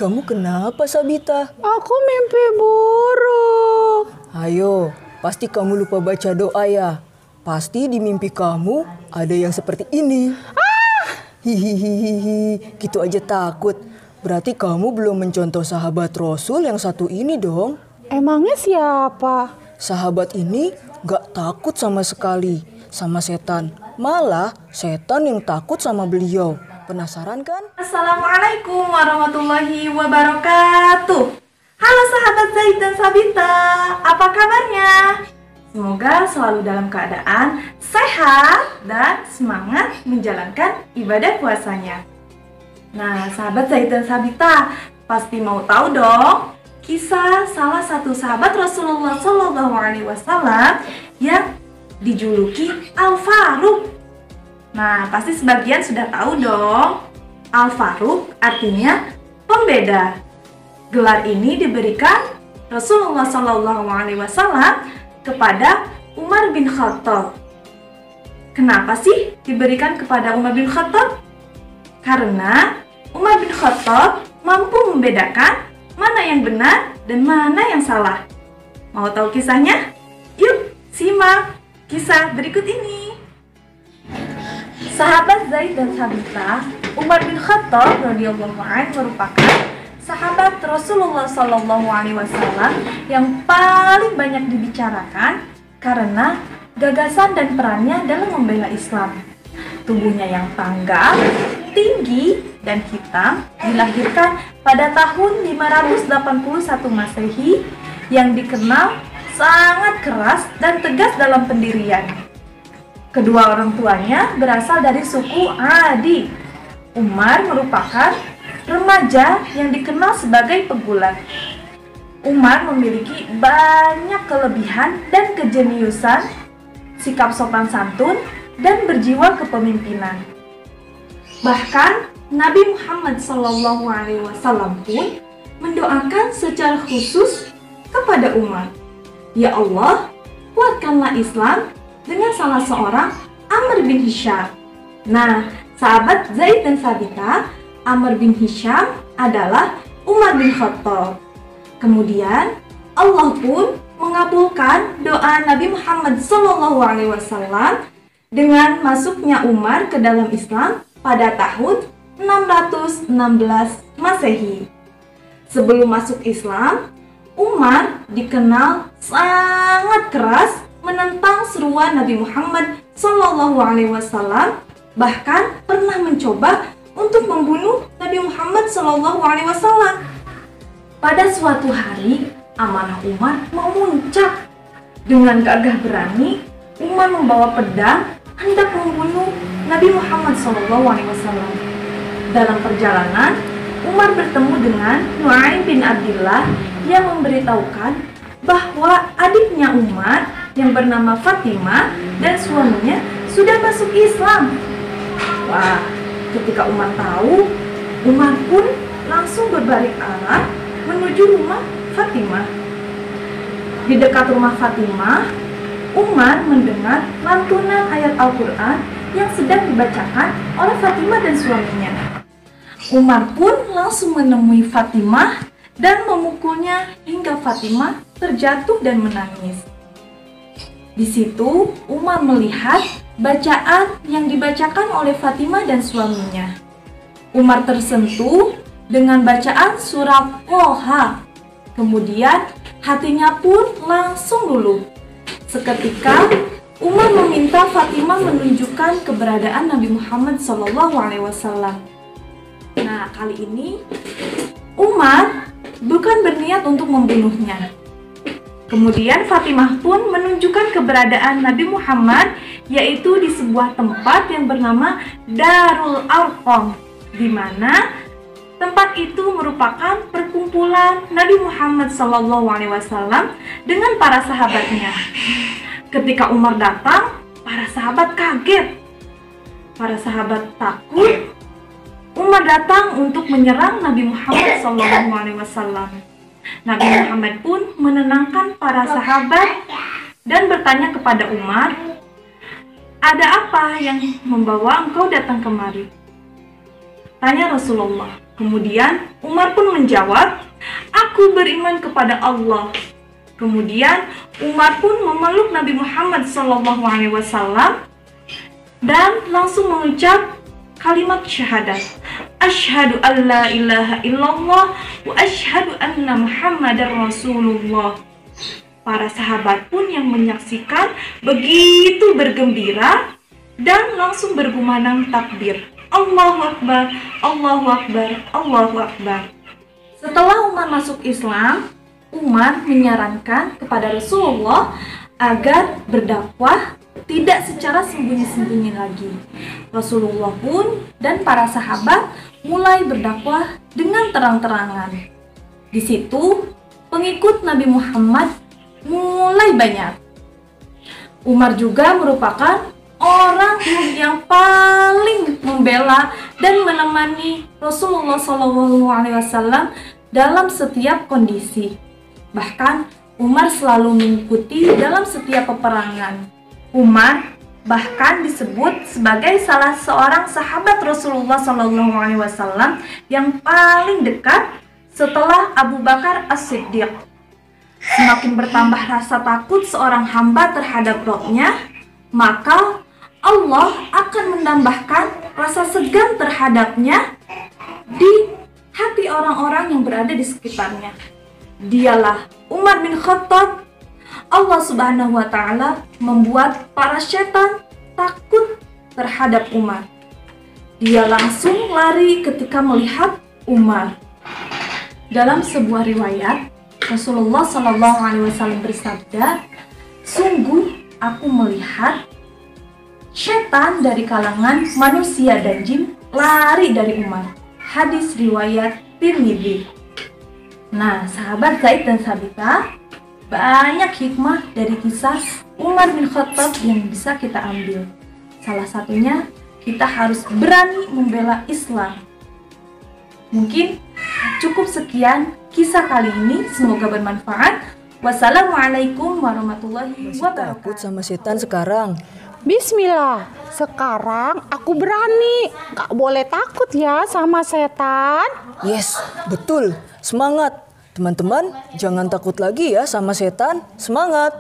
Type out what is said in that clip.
Kamu kenapa, Sabita? Aku mimpi buruk. Ayo, pasti kamu lupa baca doa ya. Pasti di mimpi kamu ada yang seperti ini. Hihihihi, gitu aja takut. Berarti kamu belum mencontoh sahabat Rasul yang satu ini dong. Emangnya siapa? Sahabat ini gak takut sama sekali sama setan. Malah setan yang takut sama beliau. Penasaran kan? Assalamualaikum warahmatullahi wabarakatuh. Halo sahabat Zaid dan Sabita, apa kabarnya? Semoga selalu dalam keadaan sehat dan semangat menjalankan ibadah puasanya. Nah, sahabat Zaid dan Sabita, pasti mau tahu dong kisah salah satu sahabat Rasulullah SAW yang dijuluki Al-Faruq. Nah, pasti sebagian sudah tahu dong. Al-Faruq artinya pembeda. Gelar ini diberikan Rasulullah SAW kepada Umar bin Khattab. Kenapa sih diberikan kepada Umar bin Khattab? Karena Umar bin Khattab mampu membedakan mana yang benar dan mana yang salah. Mau tahu kisahnya? Yuk, simak kisah berikut ini. Sahabat Zaid dan Sabita, Umar bin Khattab radhiyallahu anhu merupakan sahabat Rasulullah SAW yang paling banyak dibicarakan karena gagasan dan perannya dalam membela Islam. Tubuhnya yang tanggal, tinggi, dan hitam dilahirkan pada tahun 581 Masehi yang dikenal sangat keras dan tegas dalam pendirian. Kedua orang tuanya berasal dari suku Adi. Umar merupakan remaja yang dikenal sebagai pegulat. Umar memiliki banyak kelebihan dan kejeniusan, sikap sopan santun, dan berjiwa kepemimpinan. Bahkan Nabi Muhammad SAW pun mendoakan secara khusus kepada Umar, "Ya Allah, kuatkanlah Islam dengan salah seorang Amr bin Hisham." Nah, sahabat Zaid dan Sabita, Amr bin Hisham adalah Umar bin Khattab. Kemudian Allah pun mengabulkan doa Nabi Muhammad SAW dengan masuknya Umar ke dalam Islam pada tahun 616 Masehi. Sebelum masuk Islam, Umar dikenal sangat keras menentang seruan Nabi Muhammad SAW, bahkan pernah mencoba untuk membunuh Nabi Muhammad SAW. Pada suatu hari, amarah Umar memuncak. Dengan gagah berani, Umar membawa pedang hendak membunuh Nabi Muhammad SAW. Dalam perjalanan, Umar bertemu dengan Nu'aim bin Abdillah yang memberitahukan bahwa adiknya Umar yang bernama Fatimah dan suaminya sudah masuk Islam. Wah, ketika Umar tahu, Umar pun langsung berbalik arah menuju rumah Fatimah. Di dekat rumah Fatimah, Umar mendengar lantunan ayat Al-Quran yang sedang dibacakan oleh Fatimah dan suaminya. Umar pun langsung menemui Fatimah dan memukulnya hingga Fatimah terjatuh dan menangis. Di situ Umar melihat bacaan yang dibacakan oleh Fatimah dan suaminya. Umar tersentuh dengan bacaan surah Thaha. Kemudian hatinya pun langsung luluh. Seketika Umar meminta Fatimah menunjukkan keberadaan Nabi Muhammad SAW. Nah, kali ini Umar bukan berniat untuk membunuhnya. Kemudian Fatimah pun menunjukkan keberadaan Nabi Muhammad, yaitu di sebuah tempat yang bernama Darul Arqam, di mana tempat itu merupakan perkumpulan Nabi Muhammad SAW dengan para sahabatnya. Ketika Umar datang, para sahabat kaget. Para sahabat takut. Umar datang untuk menyerang Nabi Muhammad SAW. Nabi Muhammad pun menenangkan para sahabat dan bertanya kepada Umar, "Ada apa yang membawa engkau datang kemari?" Tanya Rasulullah. Kemudian Umar pun menjawab, "Aku beriman kepada Allah." Kemudian Umar pun memeluk Nabi Muhammad SAW dan langsung mengucap kalimat syahadat, "Asyhadu an la ilaha illallah wa asyhadu anna Muhammadar Rasulullah." Para sahabat pun yang menyaksikan begitu bergembira dan langsung bergumandang takbir, Allahu Akbar, Allahu Akbar, Allahu Akbar. Setelah Umar masuk Islam, Umar menyarankan kepada Rasulullah agar berdakwah tidak secara sembunyi-sembunyi lagi. Rasulullah pun dan para sahabat mulai berdakwah dengan terang-terangan. Di situ pengikut Nabi Muhammad mulai banyak. Umar juga merupakan orang yang paling membela dan menemani Rasulullah SAW dalam setiap kondisi. Bahkan Umar selalu mengikuti dalam setiap peperangan. Umar bahkan disebut sebagai salah seorang sahabat Rasulullah SAW yang paling dekat setelah Abu Bakar As-Siddiq. Semakin bertambah rasa takut seorang hamba terhadap Rabb-Nya, maka Allah akan menambahkan rasa segan terhadapnya di hati orang-orang yang berada di sekitarnya. Dialah Umar bin Khattab. Allah Subhanahu wa Ta'ala membuat para setan takut terhadap Umar. Dia langsung lari ketika melihat Umar. Dalam sebuah riwayat, Rasulullah SAW bersabda, "Sungguh aku melihat setan dari kalangan manusia dan jin lari dari Umar." Hadis riwayat Tirmidzi. Nah, sahabat Zaid dan Sabita, banyak hikmah dari kisah Umar bin Khattab yang bisa kita ambil. Salah satunya, kita harus berani membela Islam. Mungkin cukup sekian kisah kali ini, semoga bermanfaat. Wassalamualaikum warahmatullahi Masih takut wabarakatuh. sama setan sekarang? Bismillah, sekarang aku berani. Gak boleh takut ya sama setan. Yes, betul. Semangat. Teman-teman, jangan takut lagi ya sama setan. Semangat.